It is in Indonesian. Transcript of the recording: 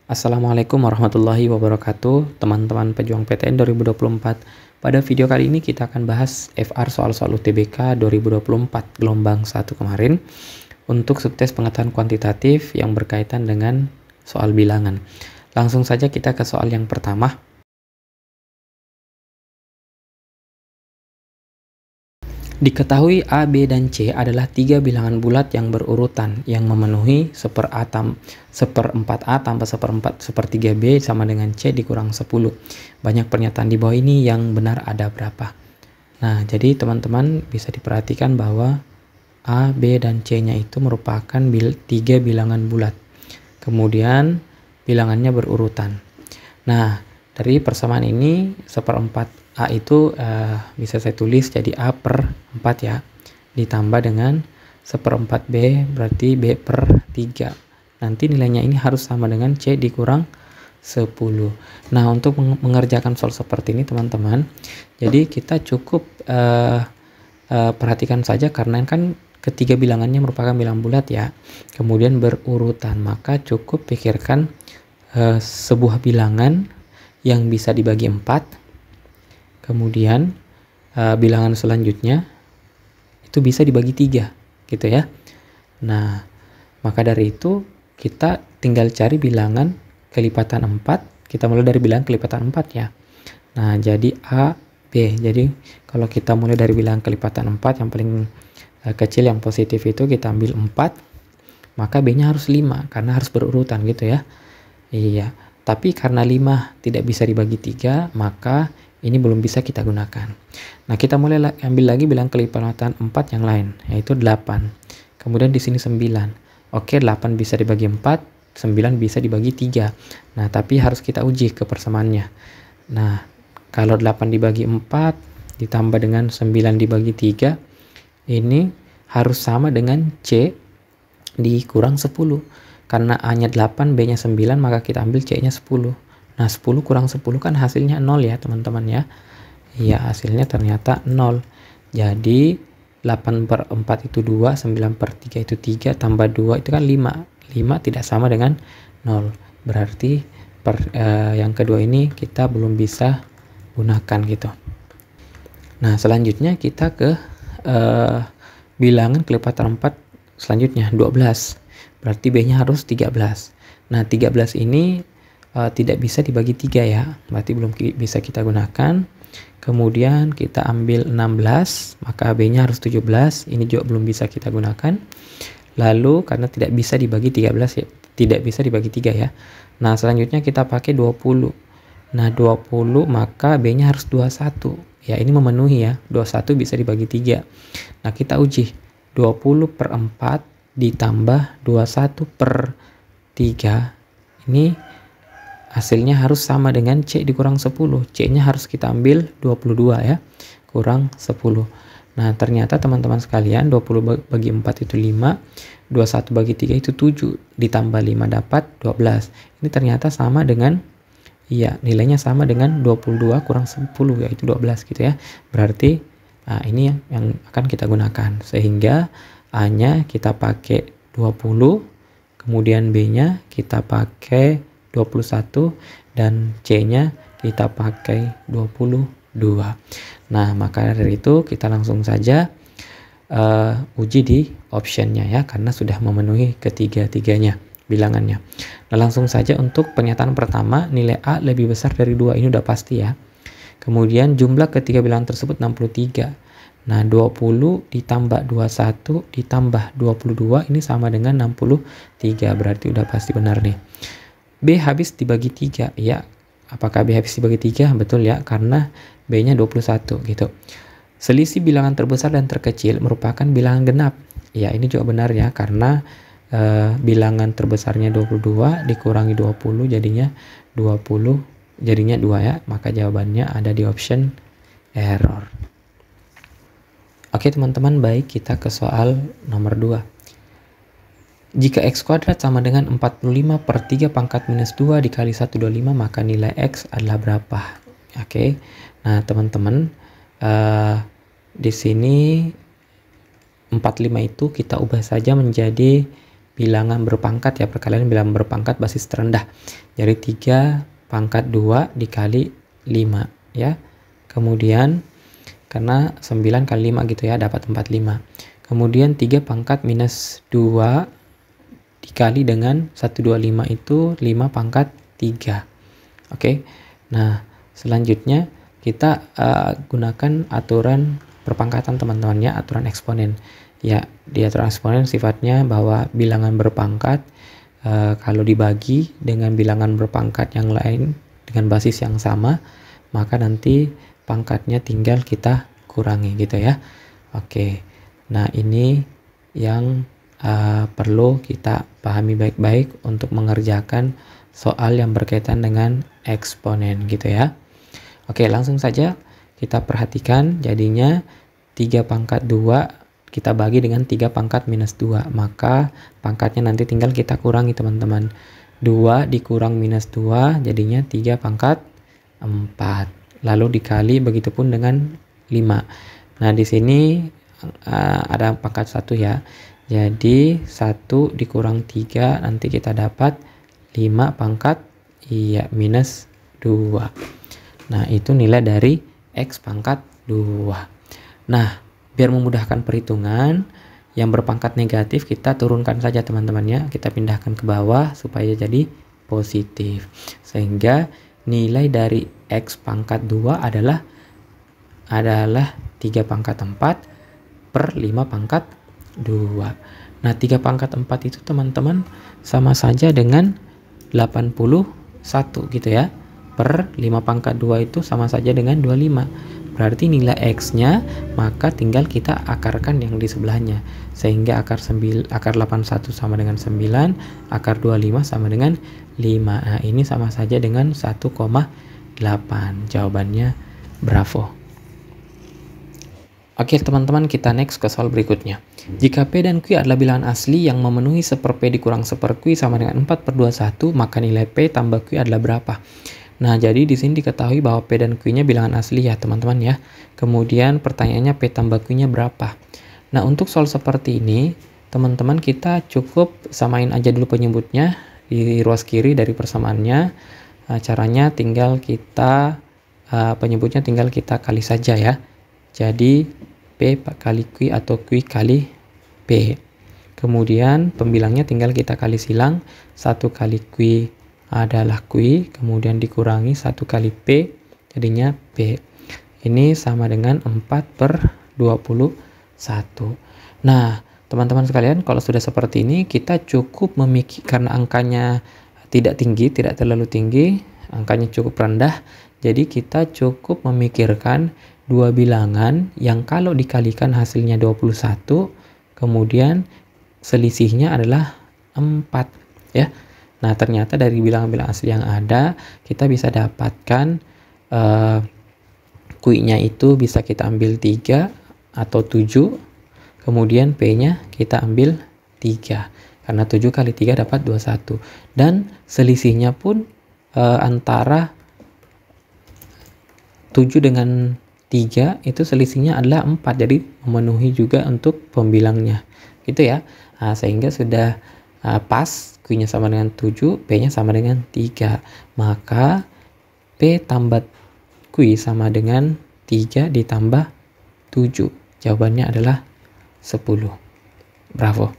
Assalamualaikum warahmatullahi wabarakatuh, teman-teman pejuang PTN 2024. Pada video kali ini kita akan bahas FR soal-soal UTBK 2024 gelombang 1 kemarin untuk subtes pengetahuan kuantitatif yang berkaitan dengan soal bilangan. Langsung saja kita ke soal yang pertama. Diketahui A, B, dan C adalah tiga bilangan bulat yang berurutan yang memenuhi seperempat A tambah sepertiga B sama dengan C dikurang 10. Banyak pernyataan di bawah ini yang benar ada berapa? Nah, jadi teman-teman bisa diperhatikan bahwa A, B, dan C-nya itu merupakan tiga bilangan bulat. Kemudian bilangannya berurutan. Nah, dari persamaan ini seperempat A itu bisa saya tulis jadi A per 4 ya, ditambah dengan seperempat B berarti B per 3. Nanti nilainya ini harus sama dengan C dikurang 10. Nah, untuk mengerjakan soal seperti ini teman-teman, jadi kita cukup perhatikan saja karena kan ketiga bilangannya merupakan bilangan bulat ya, kemudian berurutan, maka cukup pikirkan sebuah bilangan yang bisa dibagi 4. Kemudian bilangan selanjutnya itu bisa dibagi 3 gitu ya. Nah, maka dari itu kita tinggal cari bilangan kelipatan 4. Kita mulai dari bilangan kelipatan 4 ya. Nah, jadi A, B. Jadi kalau kita mulai dari bilangan kelipatan 4 yang paling kecil yang positif itu kita ambil 4, maka B-nya harus 5 karena harus berurutan gitu ya. Iya, tapi karena 5 tidak bisa dibagi 3, maka ini belum bisa kita gunakan. Nah, kita mulai ambil lagi bilangan kelipatan 4 yang lain, yaitu 8. Kemudian di sini 9. Oke, 8 bisa dibagi 4, 9 bisa dibagi 3. Nah, tapi harus kita uji kepersamaannya. Nah, kalau 8 dibagi 4 ditambah dengan 9 dibagi 3, ini harus sama dengan C dikurang 10. Karena A-nya 8, B-nya 9, maka kita ambil C-nya 10. Nah, 10 kurang 10 kan hasilnya 0 ya teman-teman ya. Iya, hasilnya ternyata 0. Jadi 8 per 4 itu 2, 9 per 3 itu 3, tambah 2 itu kan 5. 5 tidak sama dengan 0. Berarti yang kedua ini kita belum bisa gunakan gitu. Nah, selanjutnya kita ke bilangan kelipatan 4 selanjutnya 12. Berarti B-nya harus 13. Nah, 13 ini tidak bisa dibagi 3 ya, berarti belum bisa kita gunakan. Kemudian kita ambil 16, maka B-nya harus 17, ini juga belum bisa kita gunakan. Lalu karena tidak bisa dibagi 13 ya, tidak bisa dibagi 3 ya. Nah, selanjutnya kita pakai 20. Nah, 20 maka B-nya harus 21. Ya, ini memenuhi ya, 21 bisa dibagi 3. Nah, kita uji 20 per 4 ditambah 21 per 3, ini hasilnya harus sama dengan C dikurang 10. C-nya harus kita ambil 22 ya, kurang 10. Nah, ternyata teman-teman sekalian 20 bagi 4 itu 5, 21 bagi 3 itu 7, ditambah 5 dapat 12. Ini ternyata sama dengan, iya, nilainya sama dengan 22 kurang 10 yaitu 12 gitu ya. Berarti ini yang akan kita gunakan, sehingga A-nya kita pakai 20, kemudian B-nya kita pakai 21 dan C-nya kita pakai 22. Nah, maka dari itu kita langsung saja uji di optionnya ya, karena sudah memenuhi ketiga-tiganya bilangannya. Nah, langsung saja untuk pernyataan pertama, nilai A lebih besar dari 2, ini udah pasti ya. Kemudian jumlah ketiga bilangan tersebut 63. Nah, 20 ditambah 21 ditambah 22 ini sama dengan 63, berarti udah pasti benar nih. B habis dibagi 3 ya. Apakah B habis dibagi 3? Betul ya, karena B-nya 21 gitu. Selisih bilangan terbesar dan terkecil merupakan bilangan genap. Ya, ini juga benar ya, karena bilangan terbesarnya 22 dikurangi 20 jadinya 20, jadinya 2 ya. Maka jawabannya ada di option error. Oke teman-teman, baik, kita ke soal nomor 2. Jika X kuadrat sama dengan 45 per 3 pangkat minus 2 dikali 125, maka nilai X adalah berapa? Oke. Nah, teman-teman, di sini 45 itu kita ubah saja menjadi bilangan berpangkat ya, perkalian bilangan berpangkat basis terendah. Jadi 3 pangkat 2 dikali 5 ya. Kemudian karena 9 kali 5 gitu ya, dapat 45. Kemudian 3 pangkat minus 2 dikali dengan 125 itu 5 pangkat 3. Oke. Nah, selanjutnya kita gunakan aturan perpangkatan teman-teman ya, aturan eksponen. Ya, di aturan eksponen sifatnya bahwa bilangan berpangkat kalau dibagi dengan bilangan berpangkat yang lain dengan basis yang sama, maka nanti pangkatnya tinggal kita kurangi gitu ya. Oke. Nah, ini yang perlu kita pahami baik-baik untuk mengerjakan soal yang berkaitan dengan eksponen gitu ya. Oke, langsung saja kita perhatikan jadinya 3 pangkat 2 kita bagi dengan 3 pangkat minus 2. Maka pangkatnya nanti tinggal kita kurangi teman-teman. 2 dikurang minus 2 jadinya 3 pangkat 4. Lalu dikali begitupun dengan 5. Nah, di sini ada pangkat 1 ya. Jadi 1 dikurang 3 nanti kita dapat 5 pangkat minus 2. Nah, itu nilai dari X pangkat 2. Nah, biar memudahkan perhitungan, yang berpangkat negatif kita turunkan saja teman-teman ya. Kita pindahkan ke bawah supaya jadi positif. Sehingga nilai dari X pangkat 2 adalah 3 pangkat 4 per 5 pangkat 2. Nah, 3 pangkat 4 itu teman-teman sama saja dengan 81 gitu ya. Per 5 pangkat 2 itu sama saja dengan 25. Berarti nilai X-nya maka tinggal kita akarkan yang di sebelahnya. Sehingga akar 81 sama dengan 9, akar 25 sama dengan 5. Nah, ini sama saja dengan 1,8. Jawabannya bravo. Oke teman-teman, kita next ke soal berikutnya. Jika P dan Q adalah bilangan asli yang memenuhi 1/P dikurang 1/Q sama dengan 4/21, maka nilai P tambah Q adalah berapa? Nah, jadi di sini diketahui bahwa P dan Q-nya bilangan asli ya, teman-teman ya. Kemudian pertanyaannya P tambah Q-nya berapa? Nah, untuk soal seperti ini, teman-teman kita cukup samain aja dulu penyebutnya di ruas kiri dari persamaannya. Caranya tinggal kita penyebutnya tinggal kita kali saja ya. Jadi P kali Q atau Q kali P. Kemudian pembilangnya tinggal kita kali silang. 1 kali Q adalah Q, kemudian dikurangi 1 kali P, jadinya P. Ini sama dengan 4/21. Nah, teman-teman sekalian, kalau sudah seperti ini, kita cukup karena angkanya tidak tinggi, tidak terlalu tinggi, angkanya cukup rendah, jadi kita cukup memikirkan dua bilangan yang kalau dikalikan hasilnya 21, kemudian selisihnya adalah 4, ya. Nah, ternyata dari bilangan-bilangan asli yang ada, kita bisa dapatkan Q-nya itu bisa kita ambil 3 atau 7, kemudian P-nya kita ambil 3. Karena 7 kali 3 dapat 21. Dan selisihnya pun antara 7 dengan 3 itu selisihnya adalah 4. Jadi memenuhi juga untuk pembilangnya. Gitu ya. Nah, sehingga sudah pas. Q-nya sama dengan 7, P-nya sama dengan 3. Maka P tambah Q sama dengan 3 ditambah 7. Jawabannya adalah 10. Bravo.